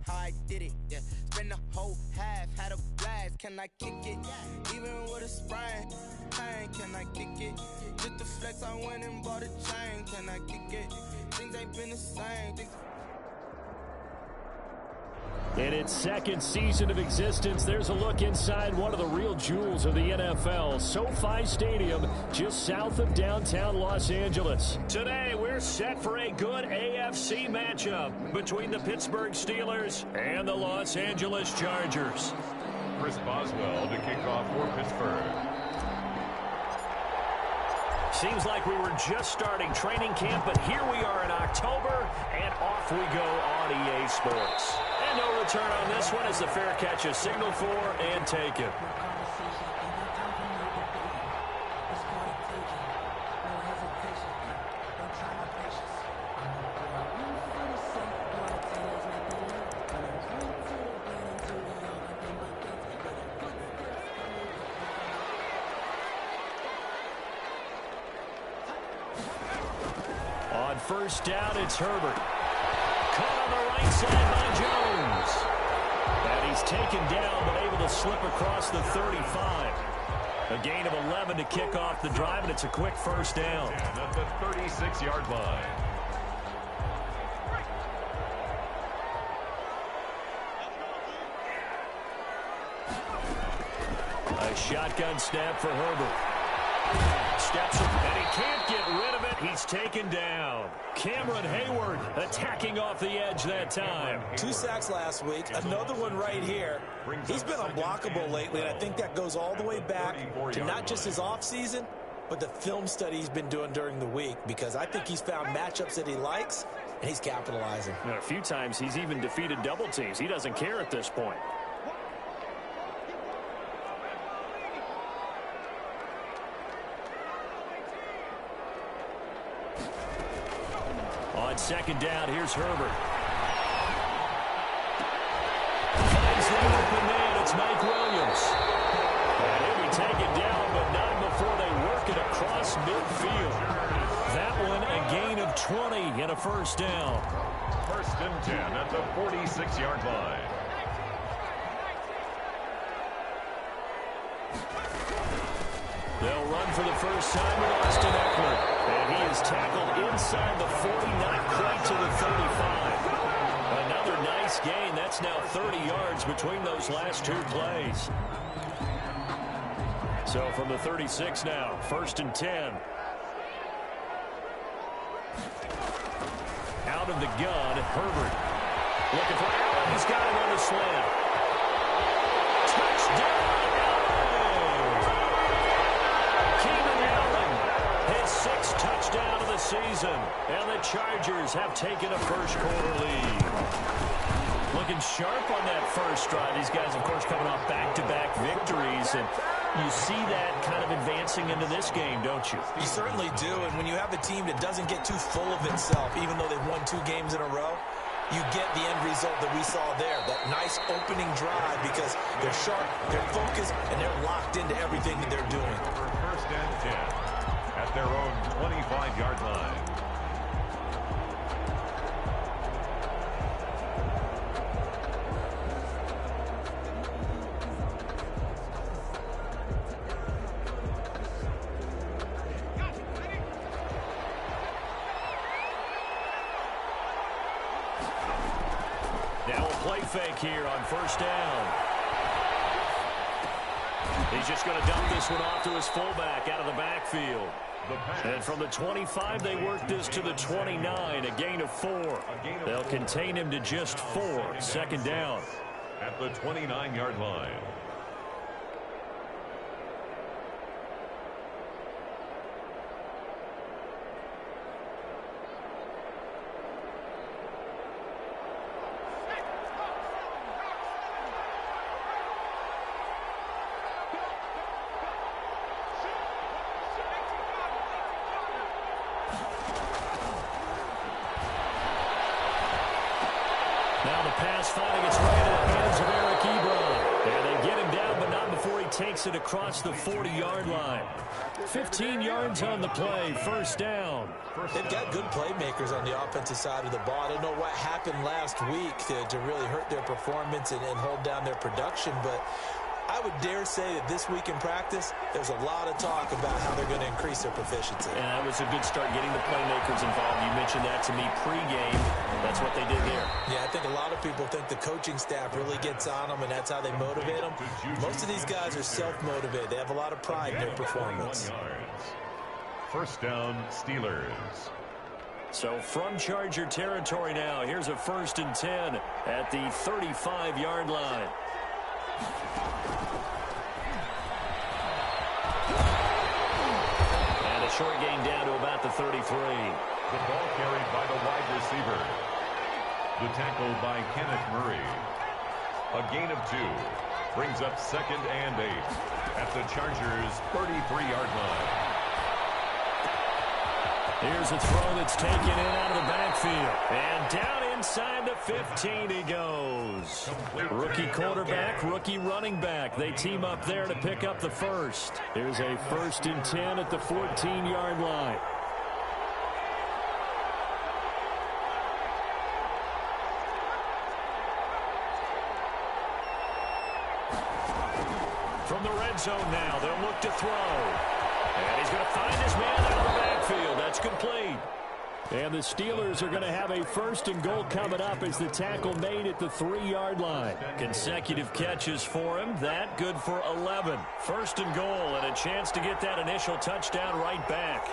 how I did it, yeah. Spend the whole half, had a blast, can I kick it? Even with a sprain, pain, can I kick it? Just the flex, I went and bought a chain, can I kick it? Things ain't been the same. In its second season of existence, there's a look inside one of the real jewels of the NFL, SoFi Stadium, just south of downtown Los Angeles. Today, we're set for a good AFC matchup between the Pittsburgh Steelers and the Los Angeles Chargers. Chris Boswell to kick off for Pittsburgh. Seems like we were just starting training camp, but here we are in October, and off we go on EA Sports. And no return on this one as the fair catch is signaled for and taken. On first down, it's Herbert. Caught on the right side by Jones. And he's taken down, but able to slip across the 35. A gain of 11 to kick off the drive, and it's a quick first down. And at the 36-yard line. A shotgun snap for Herbert. Steps up, and he can't get rid of it. He's taken down. Cameron Hayward attacking off the edge that time. 2 sacks last week, another one right here. He's been unblockable lately, and I think that goes all the way back to not just his offseason, but the film study he's been doing during the week, because I think he's found matchups that he likes, and he's capitalizing. And a few times he's even defeated double teams. He doesn't care at this point. On second down, here's Herbert. Finds the open man. It's Mike Williams. And he'll be taken down, but not before they work it across midfield. That one a gain of 20 and a first down. First and 10 at the 46-yard line. They'll run for the first time with Austin Eckler. And he is tackled inside the 40, not quite to the 35. Another nice gain. That's now 30 yards between those last two plays. So from the 36 now, first and 10. Out of the gun, Herbert. Looking for Allen. He's got it on the slant. Touchdown! Sixth touchdown of the season, and the Chargers have taken a first-quarter lead. Looking sharp on that first drive. These guys, of course, coming off back-to-back victories, and you see that kind of advancing into this game, don't you? You certainly do, and when you have a team that doesn't get too full of itself, even though they've won 2 games in a row, you get the end result that we saw there, that nice opening drive, because they're sharp, they're focused, and they're locked into everything that they're doing. First and 10. At their own 25-yard line. Now a play fake here on first down. He's just going to dump this one off to his fullback out of the backfield. And from the 25, they work this to the 29, a gain of 4. They'll contain him to just 4, second down. At the 29-yard line. Now the pass finding its way into the hands of Eric Ebron. And they get him down, but not on before he takes it across the 40-yard line. 15 yards on the play, first down. They've got good playmakers on the offensive side of the ball. I don't know what happened last week to really hurt their performance and hold down their production, but I would dare say that this week in practice, there's a lot of talk about how they're going to increase their proficiency. And that was a good start getting the playmakers involved. You mentioned that to me pregame. That's what they did there. Yeah, I think a lot of people think the coaching staff really gets on them, and that's how they motivate them. Most of these guys are self-motivated. They have a lot of pride in their performance. First down, Steelers. So from Charger territory now, here's a 1st and 10 at the 35-yard line. And a short gain down to about the 33. The ball carried by the wide receiver. The tackle by Kenneth Murray. A gain of 2. Brings up 2nd and 8 at the Chargers' 33-yard line. Here's a throw that's taken in out of the backfield. And down inside the 15 he goes. Rookie quarterback, rookie running back. They team up there to pick up the first. Here's a 1st and 10 at the 14-yard line. From the red zone now, they'll look to throw. And he's going to find his man out of the backfield. That's complete. And the Steelers are going to have a 1st and goal coming up as the tackle made at the 3-yard line. Consecutive catches for him. That good for 11. 1st and goal and a chance to get that initial touchdown right back.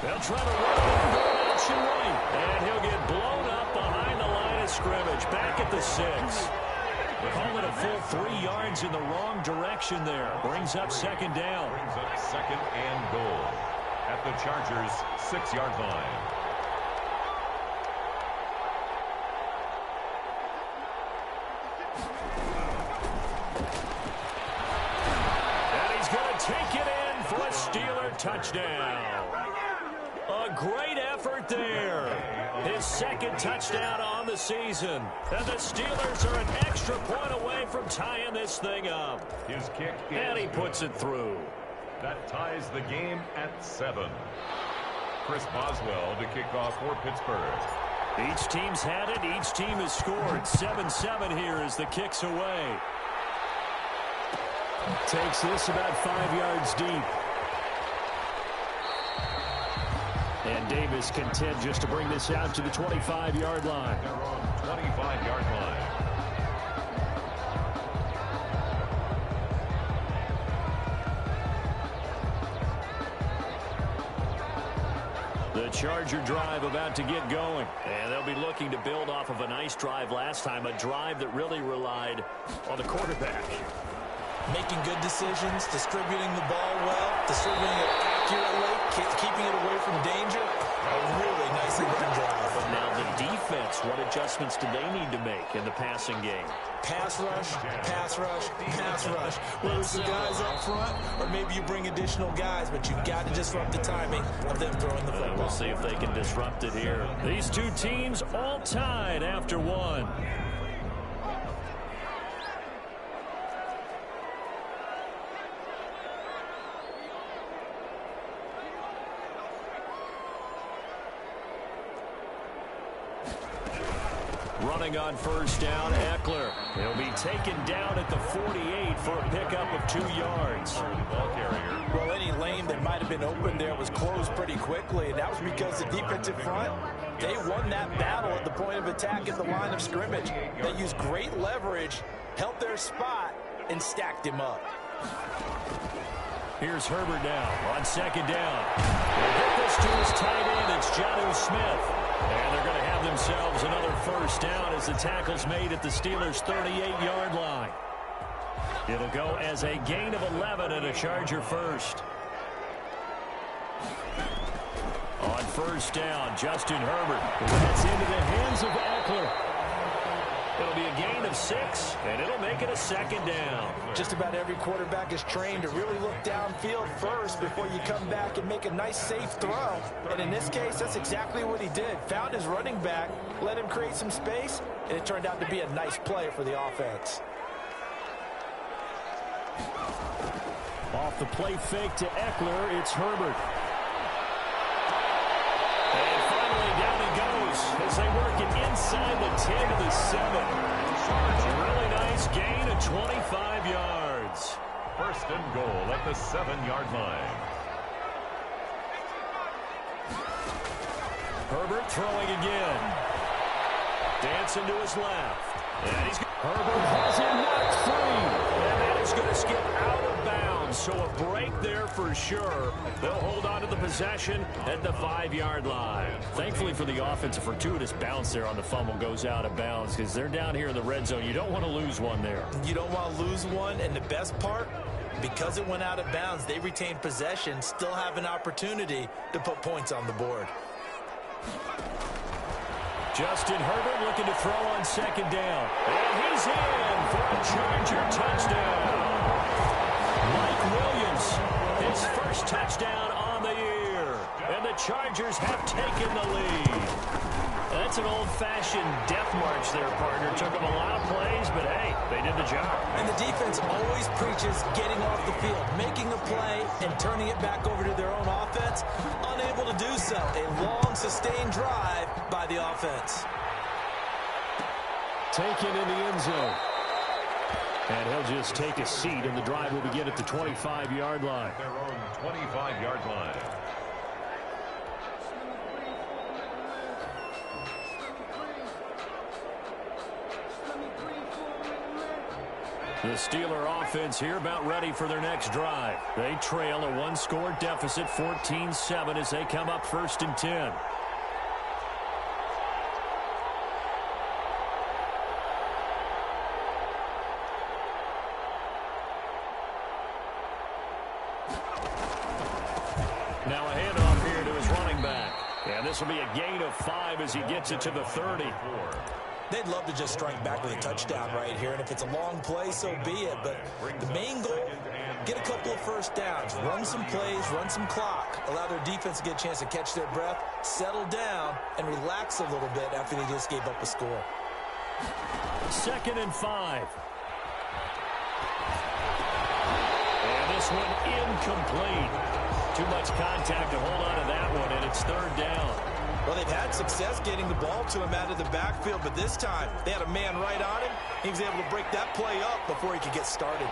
They'll try to run and go option right. And he'll get blown up behind the line of scrimmage. Back at the 6. Call it a full 3 yards in the wrong direction there. Brings up 2nd down. Brings up 2nd and goal at the Chargers' 6-yard line. And he's going to take it in for a Steeler touchdown. A great effort there. His 2nd touchdown on the season. And the Steelers are an extra point away from tying this thing up. His kick is and he puts it through. That ties the game at 7. Chris Boswell to kick off for Pittsburgh. Each team's had it. Each team has scored. 7-7 here as the kick's away. Takes this about 5 yards deep. And Davis content just to bring this out to the 25-yard line. Their own 25-yard line. The Charger drive about to get going. And they'll be looking to build off of a nice drive last time. A drive that really relied on the quarterback. Making good decisions, distributing the ball well, distributing it accurately, keeping it away from danger. A really nicely run drive. But now the defense, what adjustments do they need to make in the passing game? Pass rush, pass rush, pass rush. Whether it's the guys up front or maybe you bring additional guys, but you've got to disrupt the timing of them throwing the football. We'll see if they can disrupt it here. These two teams all tied after one. Running on 1st down, Eckler. He'll be taken down at the 48 for a pickup of 2 yards. Ball carrier. Well, any lane that might have been open there was closed pretty quickly, and that was because the defensive front, they won that battle at the point of attack at the line of scrimmage. They used great leverage, held their spot, and stacked him up. Here's Herbert now on 2nd down. They'll get this to his tight end. It's Jonnu Smith. And they're going to have themselves another 1st down as the tackle's made at the Steelers' 38-yard line. It'll go as a gain of 11 and a Charger first. On 1st down, Justin Herbert. That's into the hands of Eckler. It'll be a gain of 6, and it'll make it a 2nd down. Just about every quarterback is trained to really look downfield first before you come back and make a nice, safe throw. And in this case, that's exactly what he did. Found his running back, let him create some space, and it turned out to be a nice play for the offense. Off the play fake to Eckler, it's Herbert. And finally down he goes as they work it inside the 10 to the 7. A really nice gain of 25 yards. First and goal at the 7-yard line. Herbert throwing again. Dancing to his left. And Herbert has him knocked free. And that is going to skip out of bounds. So a break there for sure. They'll hold on to the possession at the 5-yard line. Thankfully for the offense, a fortuitous bounce there on the fumble goes out of bounds because they're down here in the red zone. You don't want to lose one there. You don't want to lose one. And the best part, because it went out of bounds, they retained possession, still have an opportunity to put points on the board. Justin Herbert looking to throw on second down. And he's in for a Charger touchdown. Mike Williams, his first touchdown on the year. And the Chargers have taken the lead. That's an old-fashioned death march there, partner. Took them a lot of plays, but hey, they did the job. And the defense always preaches getting off the field, making a play, and turning it back over to their own offense. Unable to do so. A long, sustained drive by the offense. Taken in the end zone. And he'll just take a seat, and the drive will begin at the 25-yard line. Their own 25-yard line. The Steeler offense here about ready for their next drive. They trail a one-score deficit, 14-7, as they come up 1st and 10. Now a handoff here to his running back. And this will be a gain of 5 as he gets it to the 30. They'd love to just strike back with a touchdown right here, and if it's a long play, so be it. But the main goal, get a couple of first downs, run some plays, run some clock, allow their defense to get a chance to catch their breath, settle down, and relax a little bit after they just gave up a score. 2nd and 5. And this one incomplete. Too much contact to hold on to that one, and it's 3rd down. Well, they've had success getting the ball to him out of the backfield, but this time they had a man right on him. He was able to break that play up before he could get started.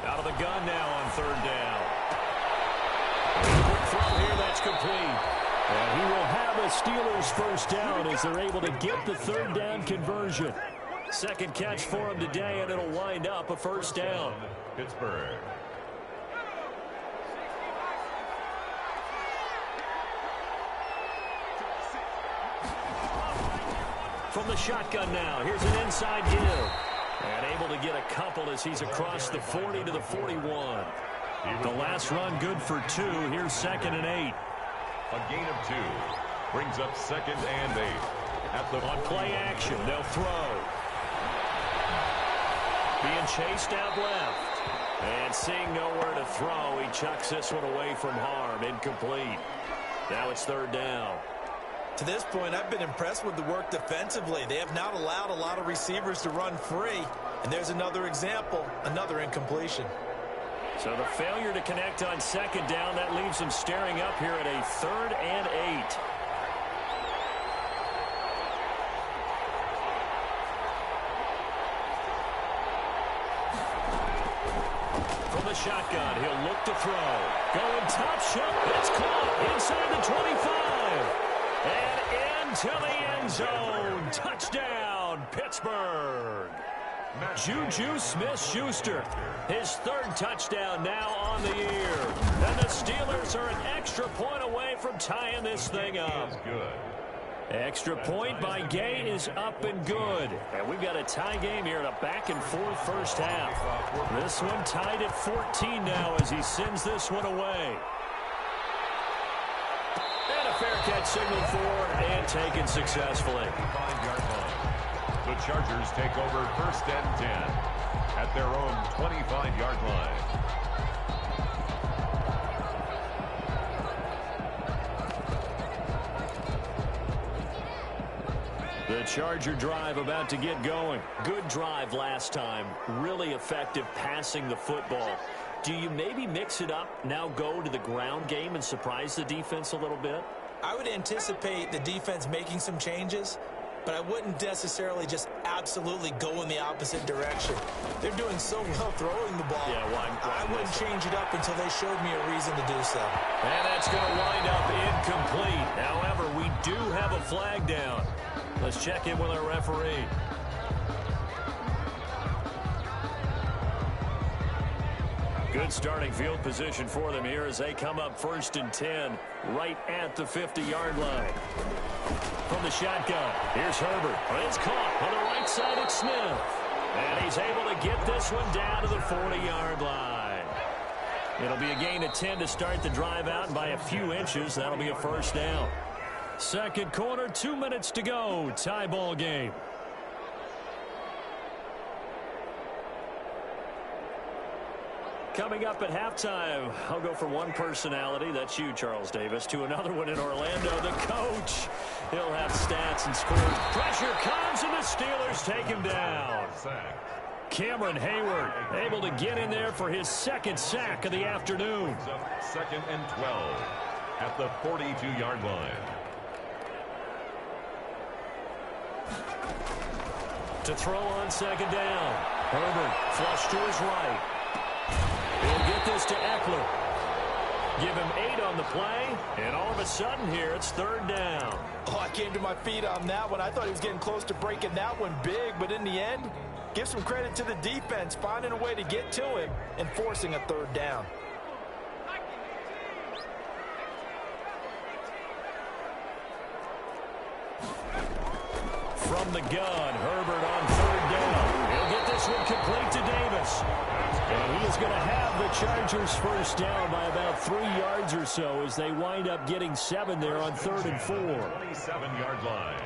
Out of the gun now on 3rd down. Quick throw here, that's complete. And he will have a Steelers first down as they're able to get the 3rd down conversion. Second catch for him today, and it'll wind up a 1st down. Pittsburgh. From the shotgun now, here's an inside give. And able to get a couple as he's across the 40 to the 41. The last run good for 2. Here's 2nd and 8. A gain of 2 brings up 2nd and 8. At the on play action, they'll throw. Being chased out left. And seeing nowhere to throw, he chucks this one away from harm. Incomplete. Now it's 3rd down. To this point, I've been impressed with the work defensively. They have not allowed a lot of receivers to run free. And there's another example, another incompletion. So the failure to connect on 2nd down, that leaves them staring up here at a 3rd and 8. From the shotgun, he'll look to throw. Going top shelf, it's caught inside the 25. And into the end zone. Touchdown, Pittsburgh. Juju Smith-Schuster, his 3rd touchdown now on the year. And the Steelers are an extra point away from tying this thing up. Extra point by Gay is up and good. And we've got a tie game here in a back-and-forth first half. This one tied at 14 now as he sends this one away. And a fair catch signaled for and taken successfully. 5-yard line. The Chargers take over 1st and 10. at their own 25-yard line. The Charger drive about to get going. Good drive last time. Really effective passing the football. Do you maybe mix it up, now go to the ground game and surprise the defense a little bit? I would anticipate the defense making some changes, but I wouldn't necessarily just absolutely go in the opposite direction. They're doing so well throwing the ball. Yeah, I wouldn't change it up until they showed me a reason to do so. And that's going to wind up incomplete. However, we do have a flag down. Let's check in with our referee. Good starting field position for them here as they come up 1st and 10 right at the 50-yard line. From the shotgun, here's Herbert. It's caught on the right side of Smith. And he's able to get this one down to the 40-yard line. It'll be a gain of 10 to start the drive out, and by a few inches, that'll be a first down. Second quarter, 2 minutes to go. Tie ball game. Coming up at halftime, I'll go from one personality, that's you, Charles Davis, to another one in Orlando, the coach. He'll have stats and scores. Pressure comes, and the Steelers take him down. Cameron Hayward able to get in there for his second sack of the afternoon. 2nd and 12 at the 42-yard line. To throw on second down. Herbert flush to his right. He'll get this to Eckler. Give him 8 on the play, and all of a sudden here it's 3rd down. Oh, I came to my feet on that one. I thought he was getting close to breaking that one big, but in the end, give some credit to the defense, finding a way to get to him and forcing a 3rd down. From the gun, Herbert on 3rd down. He'll get this one complete to Davis. And he is going to have the Chargers first down by about 3 yards or so as they wind up getting 7 there on 3rd and 4. 27-yard line.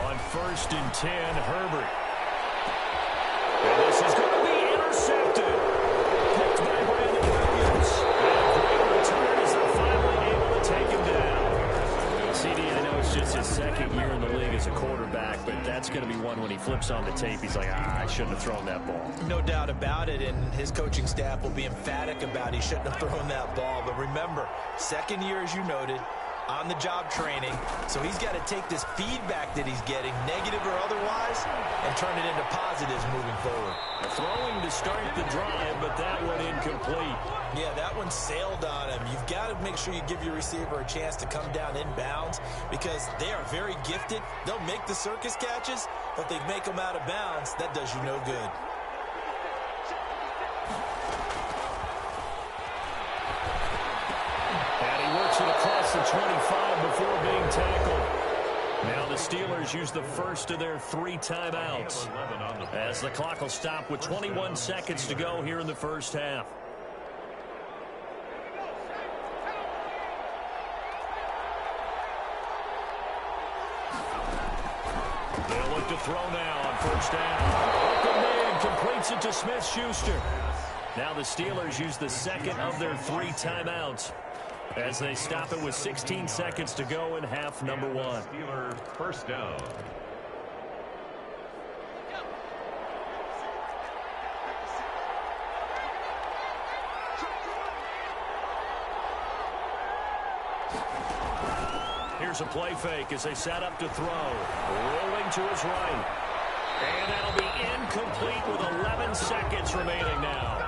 On 1st and 10, Herbert. And this is going to be intercepted. Picked by Brandon Williams. And a great return as they're finally able to take him down. CD, I know it's just his 2nd year in the league as a quarterback, but that's going to be one when he flips on the tape, he's like, I shouldn't have thrown that ball. No doubt about it, and his coaching staff will be emphatic about he shouldn't have thrown that ball. But remember, 2nd year, as you noted, on-the-job training, so he's got to take this feedback that he's getting, negative or otherwise, and turn it into positives moving forward. Throwing to start the drive, but that one incomplete. Yeah, that one sailed on him. You've got to make sure you give your receiver a chance to come down inbounds because they are very gifted. They'll make the circus catches, but they make them out of bounds. That does you no good. Works it across the 25 before being tackled. Now the Steelers use the first of their 3 timeouts as the clock will stop with 21 seconds to go here in the first half. They'll look to throw now on 1st down. Open man completes it to Smith-Schuster. Now the Steelers use the 2nd of their 3 timeouts as they stop it with 16 seconds to go in half number 1. Steelers first down. Here's a play fake as they set up to throw. Rolling to his right. And that'll be incomplete with 11 seconds remaining now.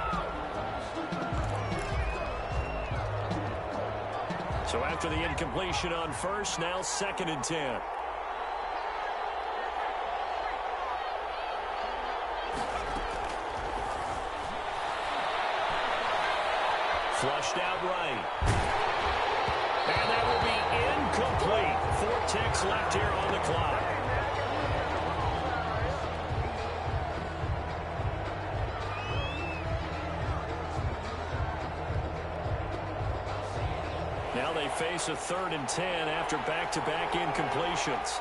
So after the incompletion on 1st, now 2nd and 10. Flushed out right. And that will be incomplete. 4 ticks left here on the clock. Now they face a 3rd and 10 after back-to-back incompletions.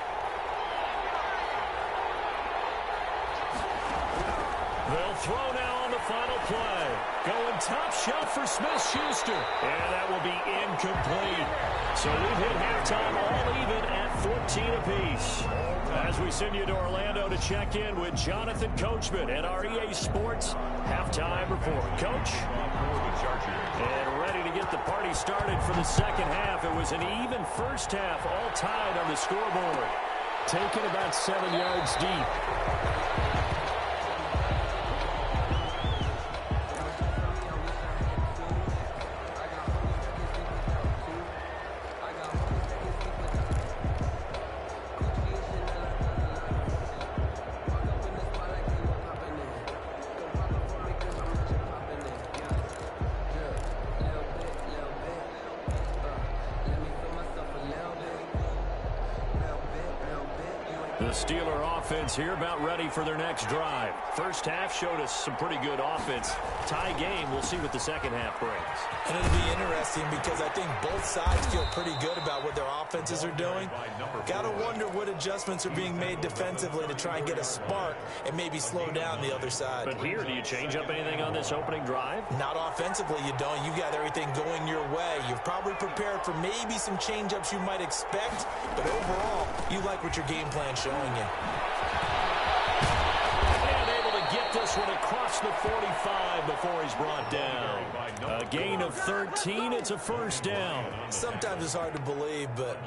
They'll throw now on the final play. Going top shelf for Smith-Schuster. And that will be incomplete. So we've hit halftime all even at 14 apiece. As we send you to Orlando to check in with Jonathan Coachman at our EA Sports Halftime Report. Coach? And ready to get the party started for the second half. It was an even first half, all tied on the scoreboard. Taken about 7 yards deep. The Steeler offense here about ready for their next drive. First half showed us some pretty good offense. Tie game, we'll see what the second half brings. And it'll be interesting because I think both sides feel pretty good about what their offenses are doing. Got to wonder what adjustments are being made defensively to try and get a spark and maybe slow down the other side. But here, do you change up anything on this opening drive? Not offensively, you don't. You got everything going your way. You've probably prepared for maybe some change-ups you might expect, but overall, you like what your game plan's showing you. And able to get this one across the 45 before he's brought down. A gain of 13, it's a first down. Sometimes it's hard to believe, but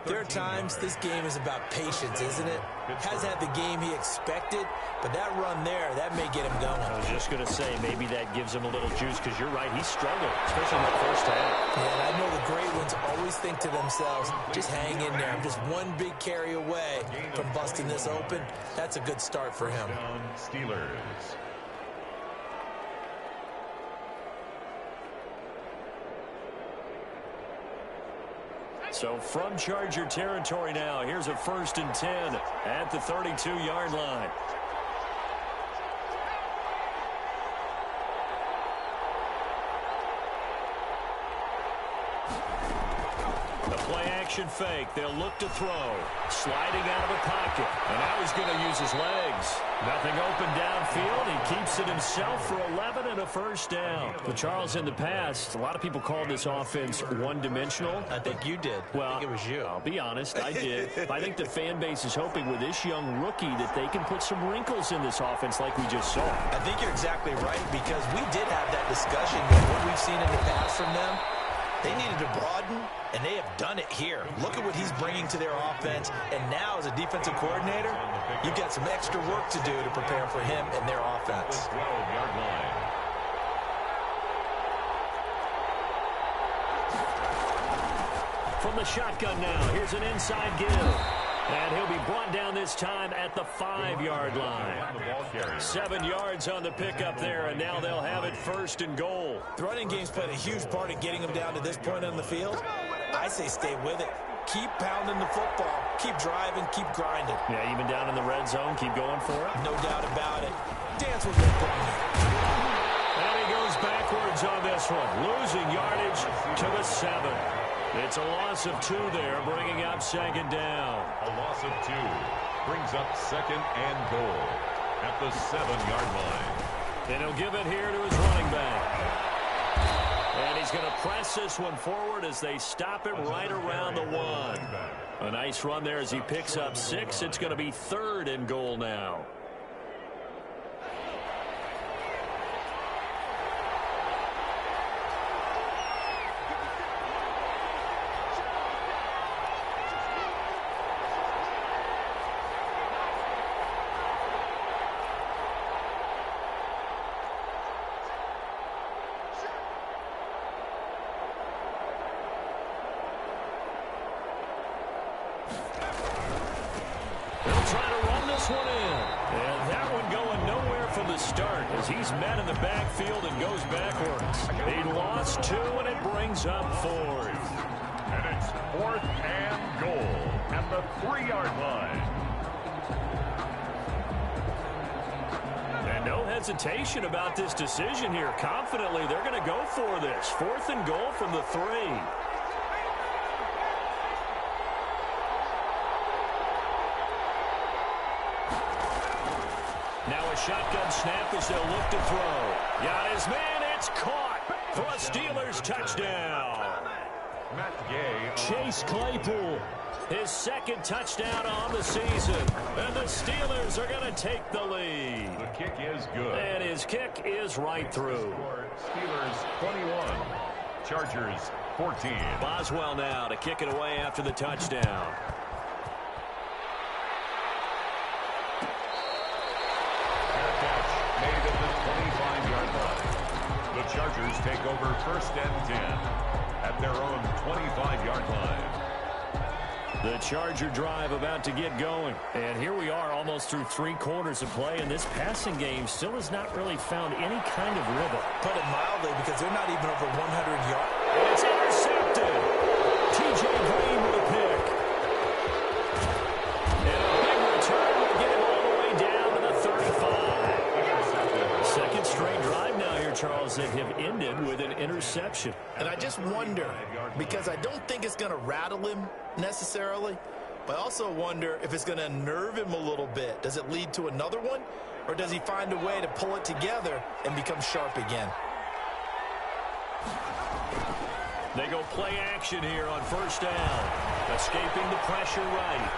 there are times this game is about patience, isn't it? Hasn't had the game he expected, but that run there, that may get him going. I was just going to say, maybe that gives him a little juice, because you're right, he struggled, especially in that first half. Yeah, and I know the great ones always think to themselves, just hang in there. I'm just one big carry away from busting this open. That's a good start for him. Steelers. So from Charger territory now, here's a 1st and 10 at the 32-yard line. The play-action fake. They'll look to throw. Sliding out of the pocket. And now he's going to use his legs. Nothing open downfield. He keeps it himself for 11 and a first down. Well, Charles, in the past, a lot of people called this offense one-dimensional. I think you did. Well, I think it was you. I'll be honest, I did. I think the fan base is hoping with this young rookie that they can put some wrinkles in this offense like we just saw. I think you're exactly right, because we did have that discussion with what we've seen in the past from them. They needed to broaden, and they have done it here. Look at what he's bringing to their offense, and now as a defensive coordinator, you've got some extra work to do to prepare for him and their offense. 12-yard line. From the shotgun now, here's an inside give. And he'll be brought down this time at the 5-yard line. 7 yards on the pickup there, and now they'll have it 1st and goal. The running game's played a huge part in getting them down to this point on the field. I say stay with it. Keep pounding the football. Keep driving. Keep grinding. Yeah, even down in the red zone, keep going for it. No doubt about it. Dance with me, Brian. And he goes backwards on this one, losing yardage to the 7. It's a loss of 2 there, bringing up 2nd down. A loss of 2 brings up 2nd and goal at the 7-yard line. And he'll give it here to his running back. And he's going to press this one forward as they stop it right around the 1. A nice run there as he picks up 6. It's going to be 3rd and goal now. He's met in the backfield and goes backwards. He lost 2, and it brings up 4th. And it's 4th and goal at the 3-yard line. And no hesitation about this decision here. Confidently, they're going to go for this. 4th and goal from the 3. Now a shotgun snap as they'll look to throw. Got his man. It's caught for a Steelers touchdown. Matt Gay. Chase Claypool. His second touchdown on the season. And the Steelers are going to take the lead. The kick is good. And his kick is right through. Steelers 21. Chargers 14. Boswell now to kick it away after the touchdown. Made at the 25-yard line. The Chargers take over 1st and 10 at their own 25-yard line. The Charger drive about to get going. And here we are almost through 3 quarters of play, and this passing game still has not really found any kind of rhythm. Put it mildly, because they're not even over 100 yards. It's intercepted. T.J. Green with a pick. And a big return will get him all the way down to the 35. Second straight drive now here, Charles, that have ended with an interception. And I just wonder, because I don't think it's going to rattle him necessarily, but I also wonder if it's going to unnerve him a little bit. Does it lead to another one, or does he find a way to pull it together and become sharp again? They go play action here on 1st down. Escaping the pressure right.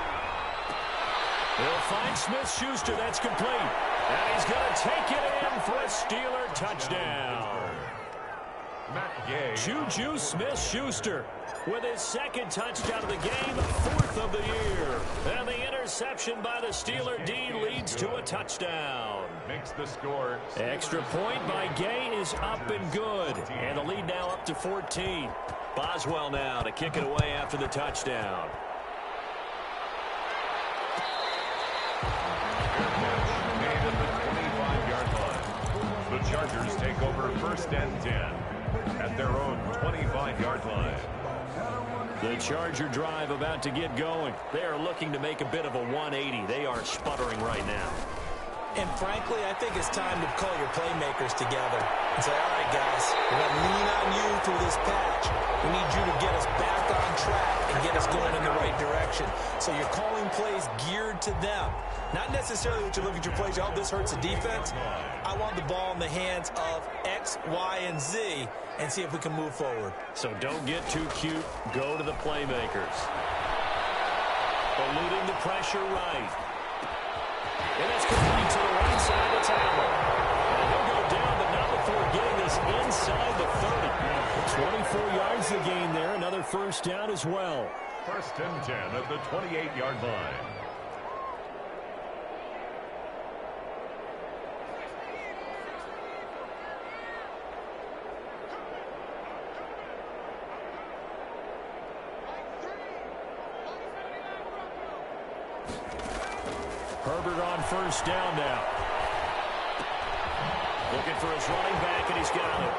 They'll find Smith-Schuster. That's complete. And he's going to take it in for a Steeler touchdown. Matt Gay. Juju Smith-Schuster with his second touchdown of the game, 4th of the year. And the interception by the Steeler D leads to a touchdown. Makes the score. Extra point by Gay is up and good. And the lead now up to 14. Boswell now to kick it away after the touchdown. Made at the 25-yard line. The Chargers take over 1st and 10 at their own 25-yard line. The Charger drive about to get going. They are looking to make a bit of a 180. They are sputtering right now. And frankly, I think it's time to call your playmakers together and say, all right, guys, we're going to lean on you through this patch. We need you to get us back on track and get us going in the right direction. So you're calling plays geared to them. Not necessarily what you look at your plays, oh, this hurts the defense. I want the ball in the hands of X, Y, and Z and see if we can move forward. So don't get too cute. Go to the playmakers. Eluding the pressure right. And it's complete to the right side. It's Allen. And he'll go down, but not before getting this inside the 30. 24 yards to gain there. Another 1st down as well. 1st and 10 at the 28-yard line. Herbert on 1st down now. Looking for his running back, and he's got it.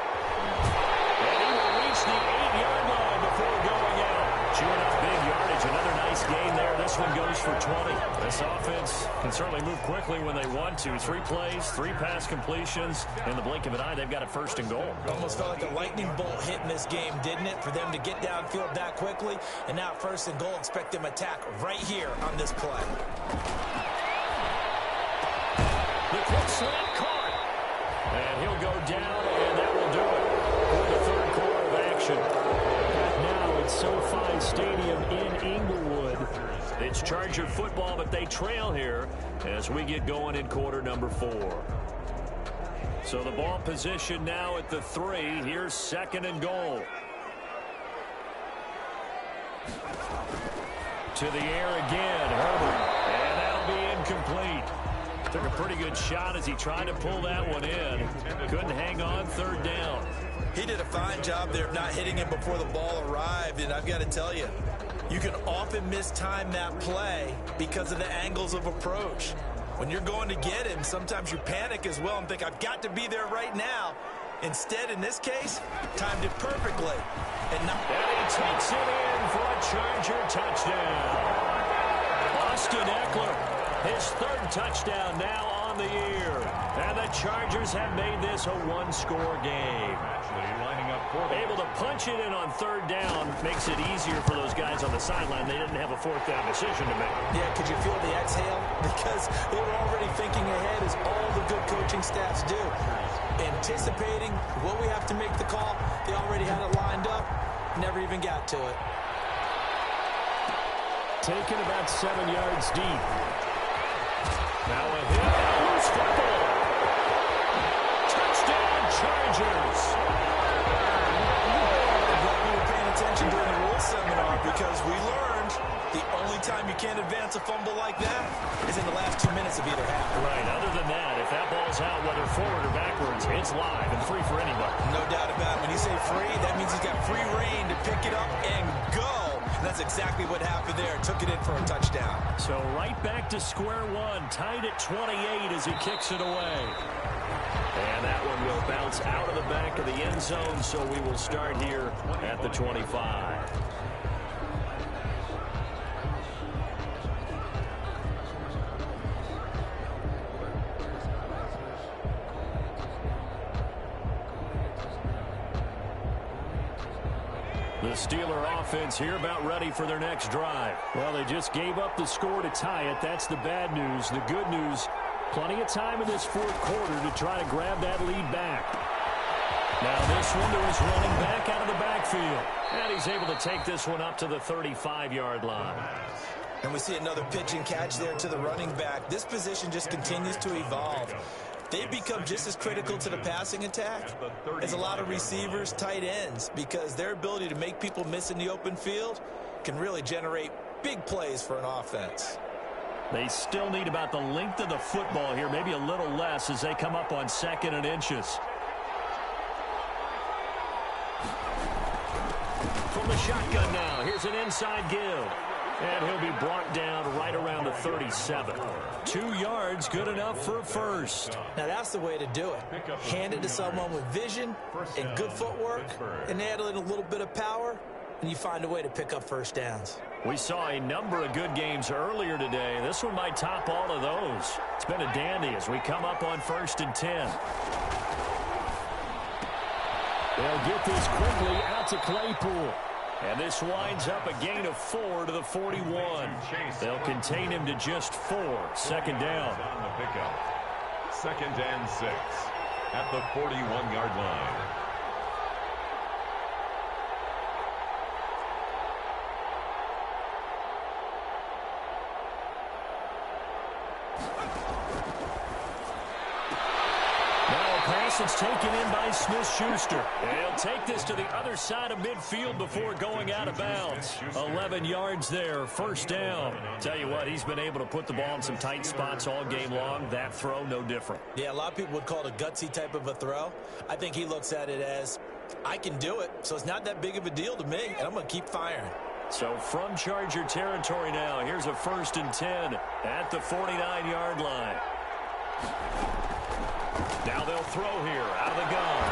And he will reach the 8-yard line before going out. Chewing up big yardage. Another nice gain there. This one goes for 20. This offense can certainly move quickly when they want to. 3 plays, 3 pass completions. In the blink of an eye, they've got it 1st and goal. Almost felt like a lightning bolt hit in this game, didn't it? For them to get downfield that quickly. And now 1st and goal, expect them attack right here on this play. The quick slant caught. And he'll go down, and that will do it for the 3rd quarter of action. Now it's SoFi Stadium in Inglewood. It's Charger football, but they trail here as we get going in quarter number 4. So the ball position now at the 3. Here's 2nd and goal. To the air again, Herbert. And that'll be incomplete. Took a pretty good shot as he tried to pull that one in. Couldn't hang on 3rd down. He did a fine job there of not hitting him before the ball arrived, and I've got to tell you, you can often mistime that play because of the angles of approach. When you're going to get him, sometimes you panic as well and think, I've got to be there right now. Instead, in this case, timed it perfectly. And he takes it in for a Charger touchdown. Austin Eckler, his 3rd touchdown now on the year. And the Chargers have made this a one-score game. Lining up for Able to punch it in on third down makes it easier for those guys on the sideline. They didn't have a fourth down decision to make. Yeah, could you feel the exhale? Because they were already thinking ahead, as all the good coaching staffs do. Anticipating what we have to make the call. They already had it lined up. Never even got to it. Taken about 7 yards deep. Now a hit and a loose football. Touchdown, Chargers. I'm glad we were paying attention during the rules seminar, because we learned the only time you can't advance a fumble like that is in the last 2 minutes of either half. Right. Other than that, if that ball's out, whether forward or backwards, it's live and free for anybody. No doubt about it. When you say free, that means he's got free reign to pick it up and go. And that's exactly what happened there. Took it in for a touchdown. So right back to square one, tied at 28 as he kicks it away. And that one will bounce out of the back of the end zone, so we will start here at the 25. The Steeler offense here about ready for their next drive. Well, they just gave up the score to tie it. That's the bad news. The good news, plenty of time in this fourth quarter to try to grab that lead back. Now this one to his running back out of the backfield. And he's able to take this one up to the 35-yard line. And we see another pitch and catch there to the running back. This position just continues to evolve. They've become just as critical to the passing attack as a lot of receivers, tight ends, because their ability to make people miss in the open field can really generate big plays for an offense. They still need about the length of the football here, maybe a little less as they come up on 2nd and inches. From the shotgun now, here's an inside give. And he'll be brought down right around the 37. 2 yards, good enough for a first. Now that's the way to do it. Hand it to someone with vision and good footwork, and add in a little bit of power, and you find a way to pick up first downs. We saw a number of good games earlier today. This one might top all of those. It's been a dandy as we come up on 1st and 10. They'll get this quickly out to Claypool. And this winds up a gain of 4 to the 41. They'll contain him to just 4. 2nd down. On the pickup. 2nd and 6 at the 41-yard line. It's taken in by Smith-Schuster. He'll take this to the other side of midfield before going out of bounds. 11 yards there, 1st down. Tell you what, he's been able to put the ball in some tight spots all game long. That throw, no different. Yeah, a lot of people would call it a gutsy type of a throw. I think he looks at it as, I can do it, so it's not that big of a deal to me, and I'm going to keep firing. So from Charger territory now, here's a 1st and 10 at the 49-yard line. Now they'll throw here out of the gun.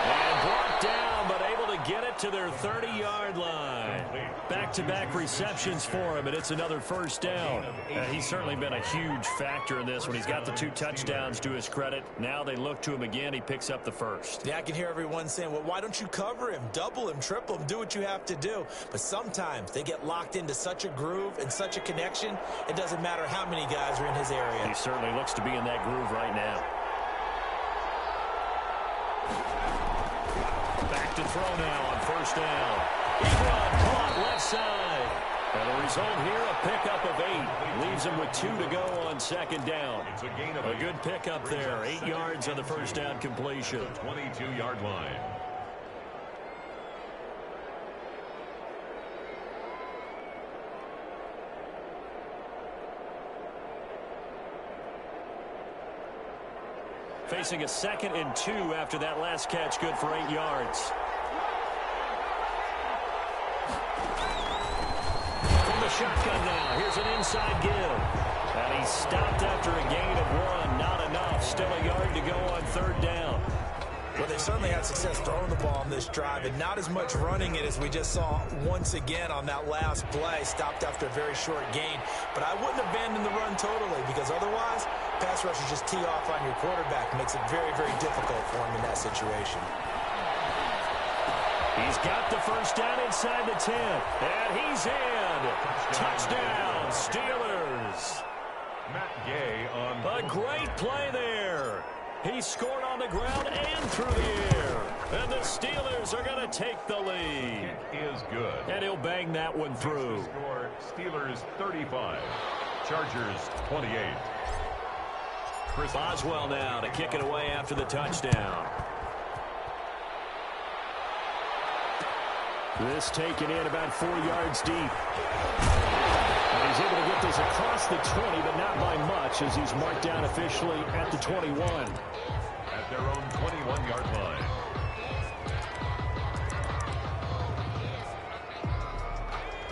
And brought down, but able to get it to their 30-yard line. Back-to-back receptions for him, and it's another 1st down. He's certainly been a huge factor in this when he's got the 2 touchdowns to his credit. Now they look to him again. He picks up the 1st. Yeah, I can hear everyone saying, well, why don't you cover him, double him, triple him, do what you have to do. But sometimes they get locked into such a groove and such a connection, it doesn't matter how many guys are in his area. He certainly looks to be in that groove right now. Back to throw now on 1st down. Ebron caught left side. And the result here, a pickup of 8. Leaves him with 2 to go on 2nd down. It's a gain of a good pickup there. 8 yards on the 1st down completion. 22-yard line. Facing a 2nd and 2 after that last catch, good for 8 yards. From the shotgun now, here's an inside give. And he's stopped after a gain of 1. Not enough. Still a yard to go on 3rd down. Well, they've certainly had success throwing the ball on this drive, and not as much running it as we just saw once again on that last play, stopped after a very short gain. But I wouldn't abandon the run totally, because otherwise, pass rushers just tee off on your quarterback. Makes it very, very difficult for him in that situation. He's got the first down inside the 10, and he's in. Touchdown, Steelers. Matt Gay on a great play there. He scored on the ground and through the air. And the Steelers are going to take the lead. Kick is good. And he'll bang that one through. Score, Steelers 35, Chargers 28. Chris Boswell now to kick it away after the touchdown. This taken in about 4 yards deep. And he's able to get this across the 20, but not by much, as he's marked down officially at the 21. At their own 21-yard line.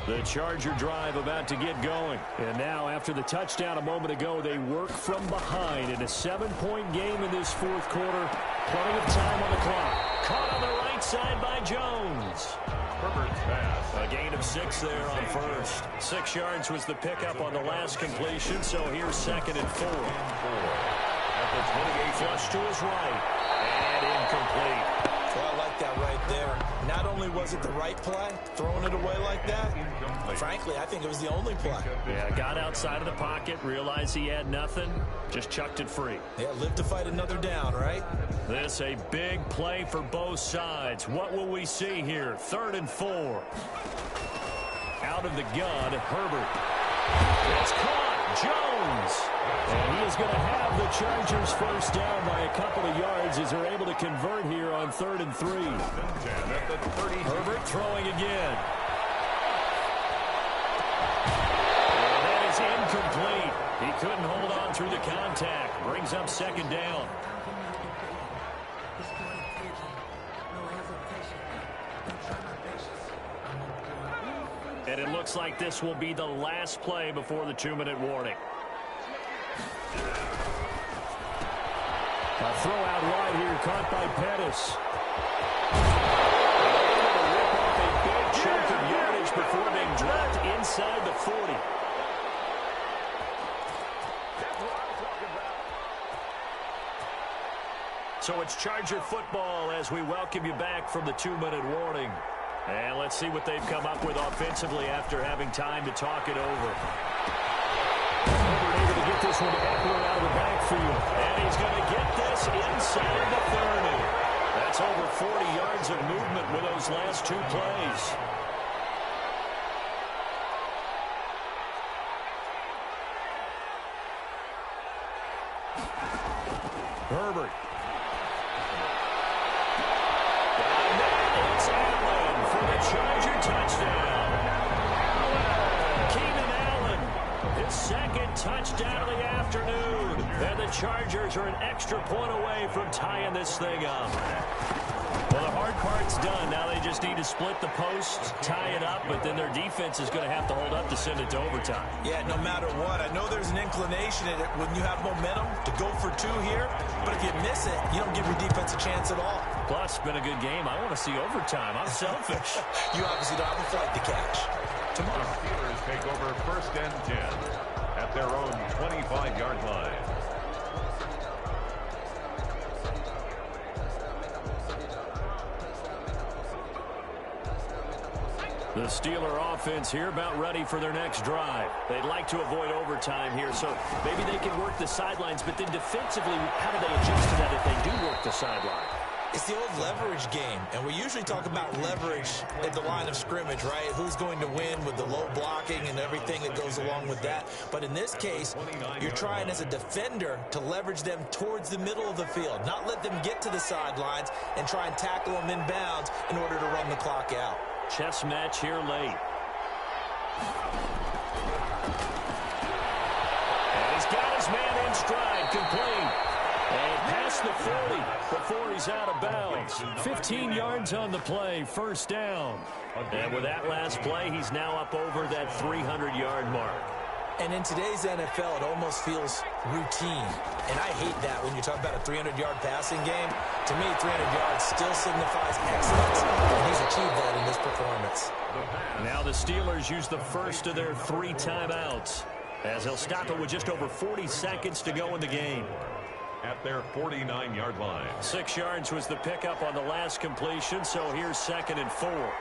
The Charger drive about to get going. And now, after the touchdown a moment ago, they work from behind in a 7-point game in this fourth quarter. Plenty of time on the clock. Caught on the right side by Jones. Herbert's pass. A gain of 6 there on first. 6 yards was the pickup on the last completion, so here's 2nd and 4. At the 28. Flush to his right. And incomplete. Well, I like that right there. Not only was it the right play, throwing it away like that, frankly, I think it was the only play. Yeah, got outside of the pocket, realized he had nothing, just chucked it free. Yeah, live to fight another down, right? This a big play for both sides. What will we see here? 3rd and 4. Out of the gun, Herbert. It's caught. Jones. And he is going to have the Chargers first down by a couple of yards as they're able to convert here on 3rd and 3. Herbert throwing again. And that is incomplete. He couldn't hold on through the contact. Brings up 2nd down. And it looks like this will be the last play before the 2-minute warning. A throw out wide here, caught by Pettis. Rip off a big chunk of yardage before being dropped inside the 40. So it's Charger football as we welcome you back from the 2-minute warning. And let's see what they've come up with offensively after having time to talk it over. Herbert able to get this one to Eckler out of the backfield. And he's going to get this inside the 30. That's over 40 yards of movement with those last 2 plays. Herbert. Charger touchdown. Keenan Allen, his 2nd touchdown of the afternoon. And the Chargers are an extra point away from tying this thing up. Well, the hard part's done. Now they just need to split the posts, tie it up, but then their defense is going to have to hold up to send it to overtime. Yeah, no matter what. I know there's an inclination in it when you have momentum to go for 2 here, but if you miss it, you don't give your defense a chance at all. Plus, it's been a good game. I want to see overtime. I'm selfish. You obviously don't have a flight to catch. Tomorrow, the Steelers take over 1st and 10 at their own 25-yard line. The Steeler offense here about ready for their next drive. They'd like to avoid overtime here, so maybe they can work the sidelines, but then defensively, how do they adjust to that if they do work the sideline? It's the old leverage game, and we usually talk about leverage at the line of scrimmage, right? Who's going to win with the low blocking and everything that goes along with that. But in this case, you're trying as a defender to leverage them towards the middle of the field, not let them get to the sidelines and try and tackle them inbounds in order to run the clock out. Chess match here late. And he's got his man in stride, complete. And past the 40 before he's out of bounds. 15 yards on the play, 1st down. And with that last play, he's now up over that 300-yard mark. And in today's NFL, it almost feels routine. And I hate that when you talk about a 300-yard passing game. To me, 300 yards still signifies excellence, and he's achieved that in this performance. Now the Steelers use the first of their 3 timeouts, as they'll stop it with just over 40 seconds to go in the game. At their 49-yard line. 6 yards was the pickup on the last completion, so here's 2nd and 4.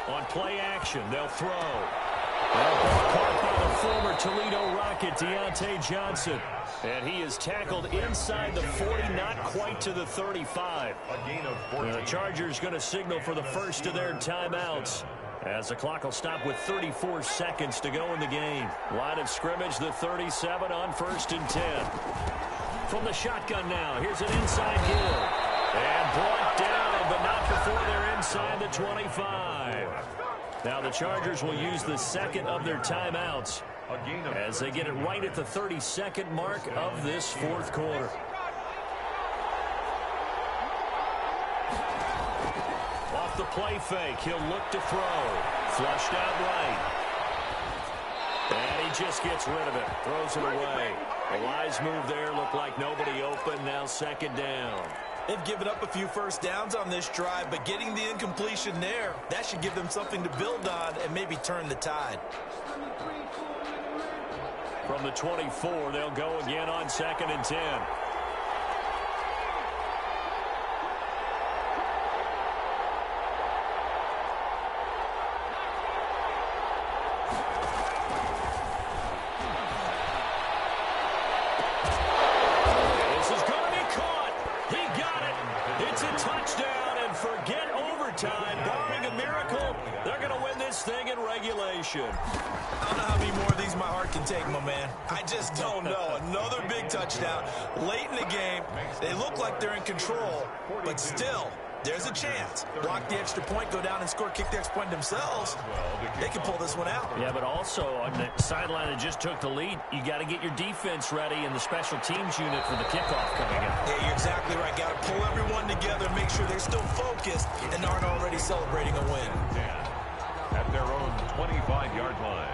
On play action, they'll throw. Caught by the former Toledo Rocket, Deontay Johnson. And he is tackled inside the 40, not quite to the 35. A gain of 14. The Chargers going to signal for the first of their timeouts, as the clock will stop with 34 seconds to go in the game. Line of scrimmage, the 37 on 1st and 10. From the shotgun now, here's an inside give. And brought down, but not before they're inside the 25. Now the Chargers will use the second of their timeouts as they get it right at the 32nd mark of this 4th quarter. Off the play fake, he'll look to throw. Flushed out right. And he just gets rid of it. Throws it away. A wise move there. Looked like nobody open. Now 2nd down. They've given up a few first downs on this drive, but getting the incompletion there, that should give them something to build on and maybe turn the tide. From the 24, they'll go again on 2nd and 10. I don't know how many more of these my heart can take, my man. I just don't know. Another big touchdown late in the game. They look like they're in control, but still, there's a chance. Block the extra point, go down and score, kick the extra point themselves. They can pull this one out. Yeah, but also on the sideline that just took the lead, you got to get your defense ready and the special teams unit for the kickoff coming up. Yeah, you're exactly right. Got to pull everyone together, make sure they're still focused and aren't already celebrating a win. At their own 25-yard line.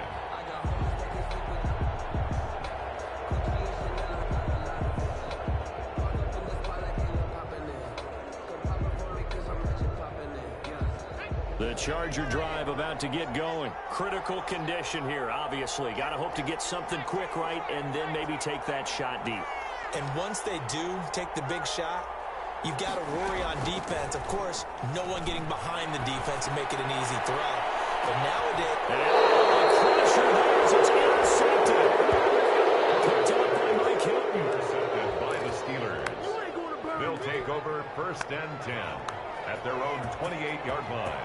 The Charger drive about to get going. Critical condition here, obviously. Got to hope to get something quick right and then maybe take that shot deep. And once they do take the big shot, you've got to worry on defense. Of course, no one getting behind the defense and make it an easy throw. But nowadays, the pressure there as it's intercepted. Picked up by Mike Hilton. Intercepted by the Steelers. They'll take over 1st and 10 at their own 28-yard line.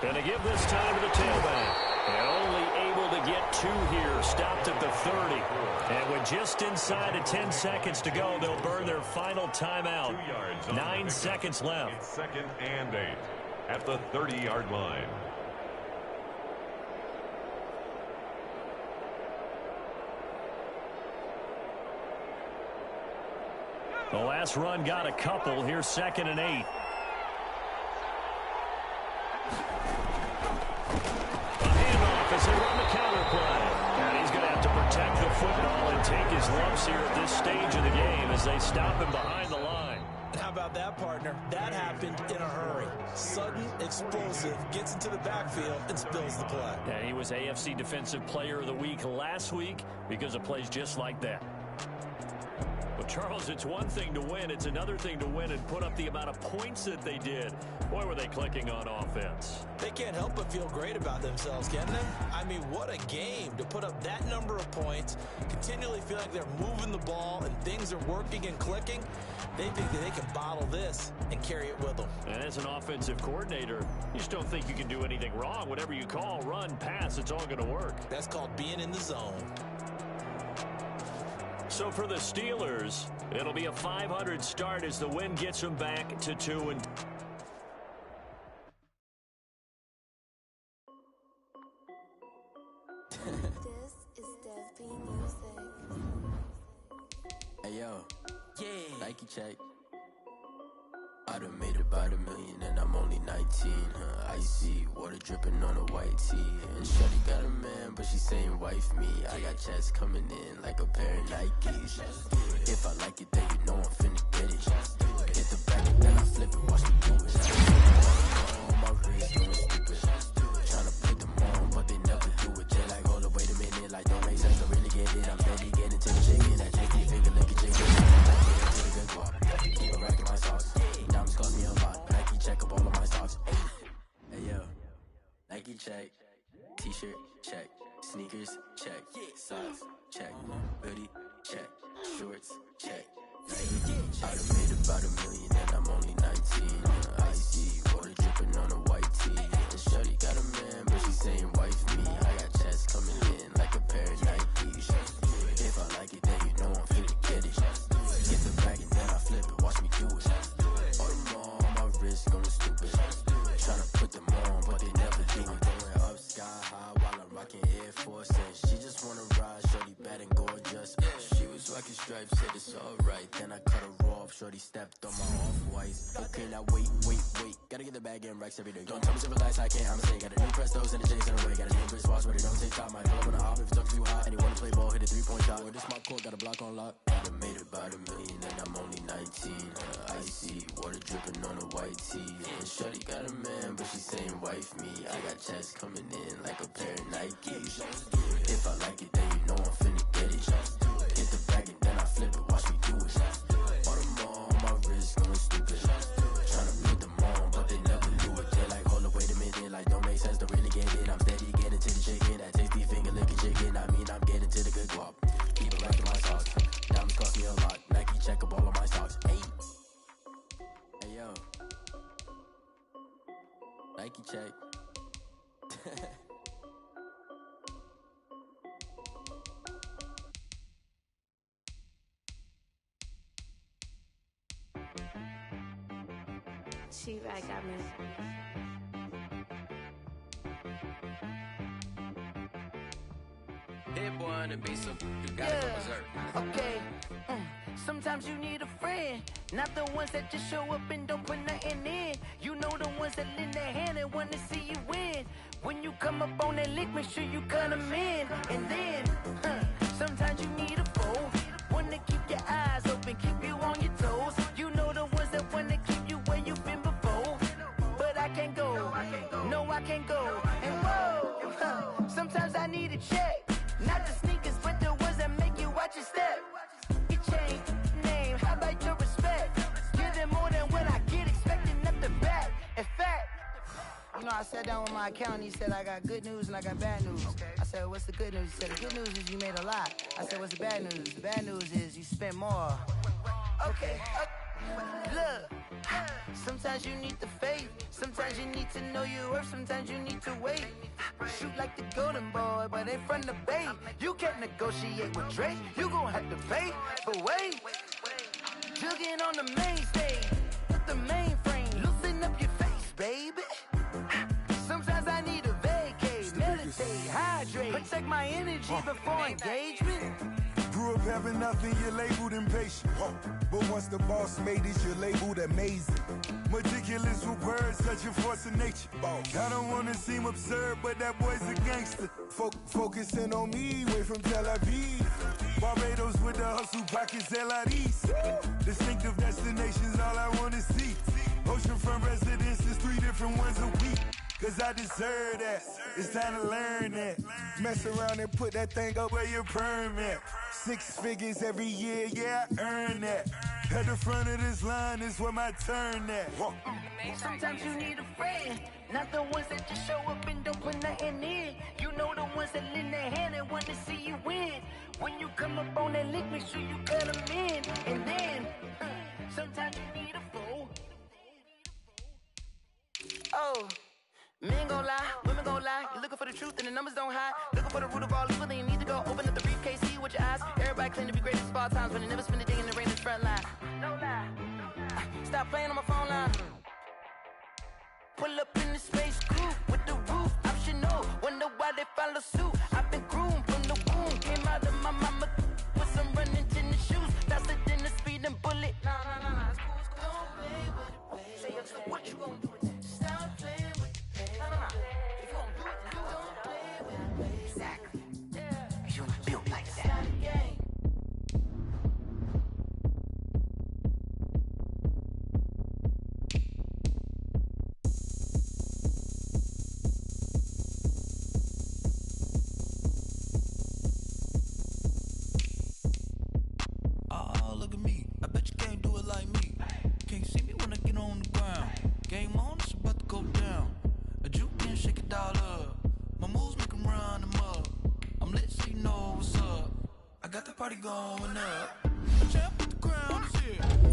Going to give this time to the tailback. And only able to get 2 here. Stopped at the 30. And with just inside of 10 seconds to go, they'll burn their final timeout. 2 yards. 9 seconds left. It's 2nd and 8 at the 30-yard line. The last run got a couple. Here's 2nd and 8. As they run the counter play. And he's going to have to protect the football and take his lumps here at this stage of the game as they stop him behind the line. How about that, partner? That happened in a hurry. Sudden, explosive, gets into the backfield and spills the play. And he was AFC Defensive Player of the Week last week because of plays just like that. Well, Charles, it's one thing to win. It's another thing to win and put up the amount of points that they did. Boy, were they clicking on offense. They can't help but feel great about themselves, can they? I mean, what a game to put up that number of points, continually feel like they're moving the ball and things are working and clicking. They think that they can bottle this and carry it with them. And as an offensive coordinator, you just don't think you can do anything wrong. Whatever you call, run, pass, it's all going to work. That's called being in the zone. So for the Steelers, it'll be a 500 start as the win gets them back to 2-2. This is Dev B Music. Hey, yo. Yeah. Nike check. I done made about $1 million and I'm only 19. Icy water dripping on a white tee. And shorty got a man, but she saying wife me. I got checks coming in like a pair of Nikes. If I like it, then you know I'm finna get it. Hit the back and then I flip it, watch me do it. On my wrist, going stupid. Tryna put them on, but they never do it. They like, hold up, wait a minute, like don't make sense, I really get it. I'm steady getting to the chicken, that chicken finger looking chicken. Keep a rack in my socks. Diamonds cost me a lot. Nike check up all of my stocks. Hey yo, Nike check. T-shirt check. Sneakers check. Socks check. Hoodie check. Shorts check. I done made about $1 million and I'm only 19. Icy water dripping on a white tee. And shorty got a man, but she saying wife me. I got checks coming in like a pair of Nikes. If I like it, then you know I'm finna get it. Get the bag and then I flip it, watch me do it. All them on my wrist going stupid. Tryna put them on, but they never do it. Going up sky high while I'm rocking Air Force. And she just wanna ride, shorty bad and gorgeous. She was rocking stripes, said it's alright. Then I cut her off, shorty stepped on my off-whites. Okay, now wait. Gotta get the bag and racks every day. Don't tell me to relax, I can't, I'ma say. Got a new Prestos and the J's in the way. Got a new Chris Watch, but it don't take time. Might pull up on the hop if it's up too hot. And you wanna play ball, hit a 3-point shot. Or this my court, got a block on lock. I done made about $1 million and I'm only 19. Icy water dripping on a white tee. And shorty got a man, but she saying wife me. I got checks coming in like a pair of Nikes. If I like it, then you know I'm finna get it. Hit the bag and then I flip it, watch me do it. All them on my wrist going stupid. Tryna put them on, but they never do it. They like, hold up, wait a minute, like don't make sense, don't really get it. I'm steady getting to the chicken, that tasty finger licking chicken. I mean, I'm getting to the good guap. Keep it racking my socks. Diamonds cost me a lot. Nike check up all of my stocks. Hey yo, Nike check. She right got me. Hit one and be some. You gotta go berserk. Okay. Sometimes you need a friend, not the ones that just show up and don't put nothing in. You know the ones that lend their hand and want to see you win. When you come up on that lick, make sure you cut them in. And then, sometimes you need a foe, one to keep your eyes open, keep you on your toes. You know the ones that want to keep you where you've been before. But I can't go, no I can't go. And whoa, sometimes I need a check. Not the sneakers, but the ones that make you watch your step. Your chain, name, how about your respect? Give them more than what I get, expecting nothing back. In fact, you know, I sat down with my accountant, he said, I got good news and I got bad news. I said, what's the good news? He said, the good news is you made a lot. I said, what's the bad news? The bad news is you spent more. Okay. Look, sometimes you need the faith, sometimes you need to know your worth, sometimes you need to wait. Shoot like the golden boy, but ain't from the bay. You can't negotiate with Drake, you gon' have to pay. But wait, jugging on the main stage, with the mainframe, loosen up your face, baby. Sometimes I need a vacate, meditate, hydrate, protect my energy before engagement. Grew up having nothing, you're labeled impatient. But once the boss made it, you're labeled amazing. Meticulous with words, such a force of nature. I don't wanna seem absurd, but that boy's a gangster. Focusing on me, way from Tel Aviv. Barbados with the hustle pockets, LIDs. Distinctive destinations, all I wanna see. Oceanfront residences, 3 different ones a week. Cause I deserve that, it's time to learn that. Mess around and put that thing up where your permit. 6 figures every year, yeah, I earn that. At the front of this line is where my turn at. Sometimes you need a friend, not the ones that just show up and don't put nothing in. You know the ones that lend their hand and want to see you win. When you come up on that lick, make sure you cut them in. And then, sometimes you need a foe. Oh. Men gon' lie, women gon' lie. You're looking for the truth and the numbers don't hide. Looking for the root of all evil, then you need to go open up the briefcase, see with your eyes. Everybody claim to be great at small times, but they never spend a day in the rain in the front line. No lie. Stop playing on my phone line. Pull up in the space coupe with the roof optional. Wonder why they follow suit. I've been groomed from the womb. Came out of my mama with some running tennis shoes. Faster than the speeding bullet. Game on, it's about to go down. A juke can shake it all up. My moves make them run them up. I'm lit so you know what's up. I got the party going up. A champ with the crown is here.